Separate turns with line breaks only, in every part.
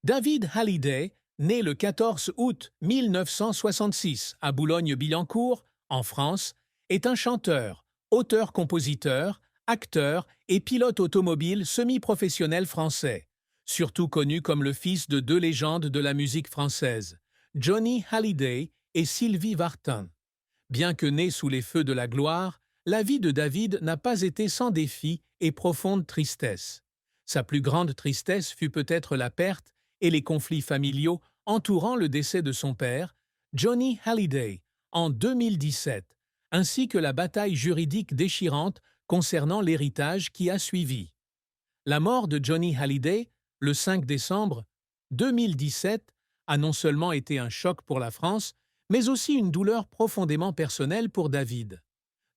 David Hallyday, né le 14 août 1966 à Boulogne-Billancourt, en France, est un chanteur, auteur-compositeur, acteur et pilote automobile semi-professionnel français, surtout connu comme le fils de deux légendes de la musique française, Johnny Hallyday et Sylvie Vartan. Bien que né sous les feux de la gloire, la vie de David n'a pas été sans défis et profonde tristesse. Sa plus grande tristesse fut peut-être la perte et les conflits familiaux entourant le décès de son père, Johnny Hallyday, en 2017, ainsi que la bataille juridique déchirante concernant l'héritage qui a suivi. La mort de Johnny Hallyday, le 5 décembre 2017, a non seulement été un choc pour la France, mais aussi une douleur profondément personnelle pour David.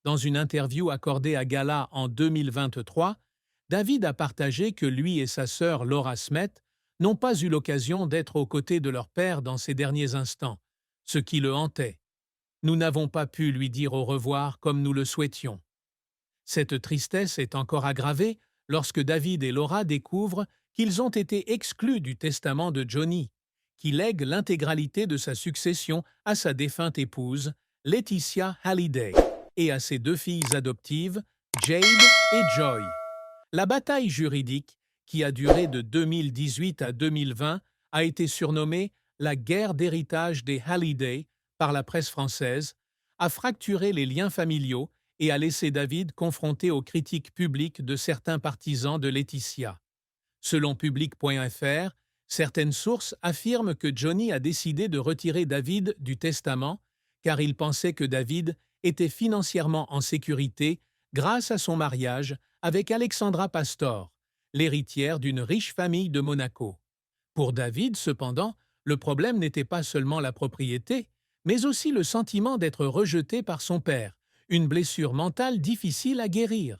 Dans une interview accordée à Gala en 2023, David a partagé que lui et sa sœur Laura Smet n'ont pas eu l'occasion d'être aux côtés de leur père dans ces derniers instants, ce qui le hantait. Nous n'avons pas pu lui dire au revoir comme nous le souhaitions. Cette tristesse est encore aggravée lorsque David et Laura découvrent qu'ils ont été exclus du testament de Johnny, qui lègue l'intégralité de sa succession à sa défunte épouse, Laetitia Hallyday, et à ses deux filles adoptives, Jade et Joy. La bataille juridique, qui a duré de 2018 à 2020, a été surnommée la guerre d'héritage des Hallyday par la presse française, a fracturé les liens familiaux et a laissé David confronté aux critiques publiques de certains partisans de Laetitia. Selon Public.fr, certaines sources affirment que Johnny a décidé de retirer David du testament car il pensait que David était financièrement en sécurité grâce à son mariage avec Alexandra Pastor, l'héritière d'une riche famille de Monaco. Pour David, cependant, le problème n'était pas seulement la propriété, mais aussi le sentiment d'être rejeté par son père, une blessure mentale difficile à guérir.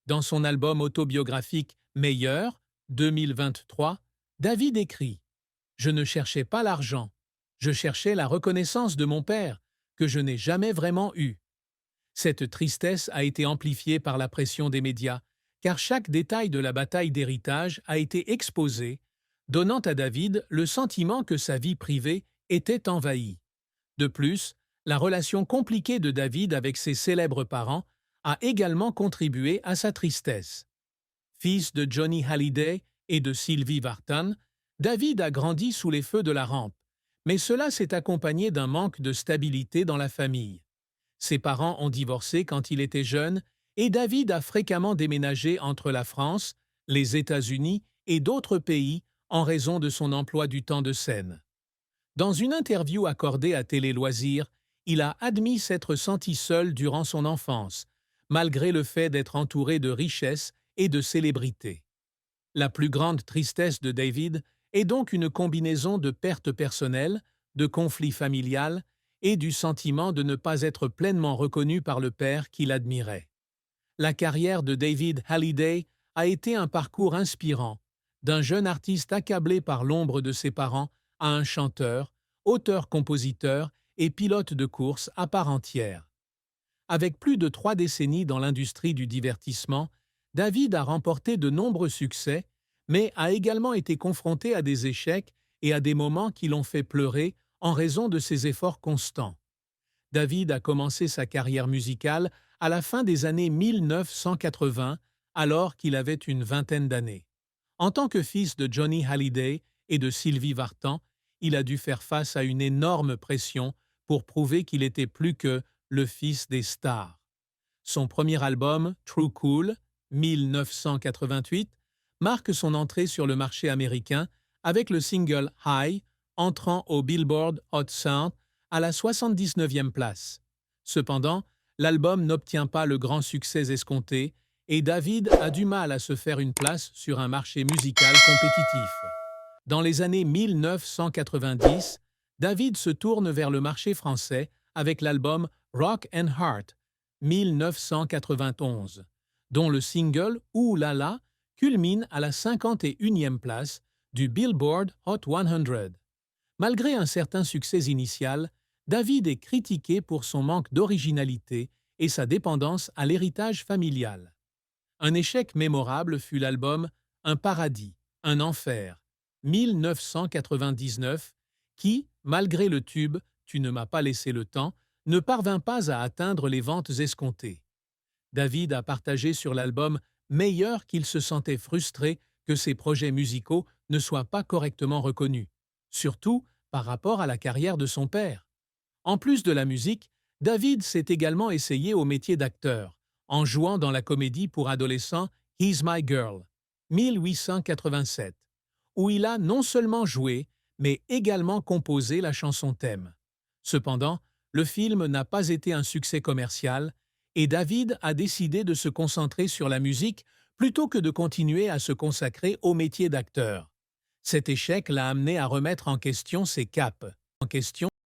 Dans son album autobiographique Meilleur, 2023, David écrit « Je ne cherchais pas l'argent, je cherchais la reconnaissance de mon père, que je n'ai jamais vraiment eue. » Cette tristesse a été amplifiée par la pression des médias, car chaque détail de la bataille d'héritage a été exposé, donnant à David le sentiment que sa vie privée était envahie. De plus, la relation compliquée de David avec ses célèbres parents a également contribué à sa tristesse. Fils de Johnny Hallyday et de Sylvie Vartan, David a grandi sous les feux de la rampe, mais cela s'est accompagné d'un manque de stabilité dans la famille. Ses parents ont divorcé quand il était jeune et David a fréquemment déménagé entre la France, les États-Unis et d'autres pays en raison de son emploi du temps de scène. Dans une interview accordée à Télé Loisirs, il a admis s'être senti seul durant son enfance, malgré le fait d'être entouré de richesses et de célébrités. La plus grande tristesse de David est donc une combinaison de pertes personnelles, de conflits familiales et du sentiment de ne pas être pleinement reconnu par le père qu'il admirait. La carrière de David Hallyday a été un parcours inspirant, d'un jeune artiste accablé par l'ombre de ses parents à un chanteur, auteur-compositeur et pilote de course à part entière. Avec plus de 3 décennies dans l'industrie du divertissement, David a remporté de nombreux succès, mais a également été confronté à des échecs et à des moments qui l'ont fait pleurer en raison de ses efforts constants. David a commencé sa carrière musicale à la fin des années 1980, alors qu'il avait une vingtaine d'années. En tant que fils de Johnny Hallyday et de Sylvie Vartan, il a dû faire face à une énorme pression pour prouver qu'il était plus que le fils des stars. Son premier album, True Cool, 1988, marque son entrée sur le marché américain avec le single High, entrant au Billboard Hot 100 à la 79e place. Cependant, l'album n'obtient pas le grand succès escompté et David a du mal à se faire une place sur un marché musical compétitif. Dans les années 1990, David se tourne vers le marché français avec l'album Rock and Heart, 1991, dont le single Ouh là là culmine à la 51e place du Billboard Hot 100. Malgré un certain succès initial, David est critiqué pour son manque d'originalité et sa dépendance à l'héritage familial. Un échec mémorable fut l'album Un paradis, un enfer, 1999, qui, malgré le tube « Tu ne m'as pas laissé le temps », ne parvint pas à atteindre les ventes escomptées. David a partagé sur l'album Meilleur qu'il se sentait frustré que ses projets musicaux ne soient pas correctement reconnus, surtout par rapport à la carrière de son père. En plus de la musique, David s'est également essayé au métier d'acteur, en jouant dans la comédie pour adolescents He's My Girl, 1887, où il a non seulement joué, mais également composé la chanson thème. Cependant, le film n'a pas été un succès commercial et David a décidé de se concentrer sur la musique plutôt que de continuer à se consacrer au métier d'acteur. Cet échec l'a amené à remettre en question ses caps.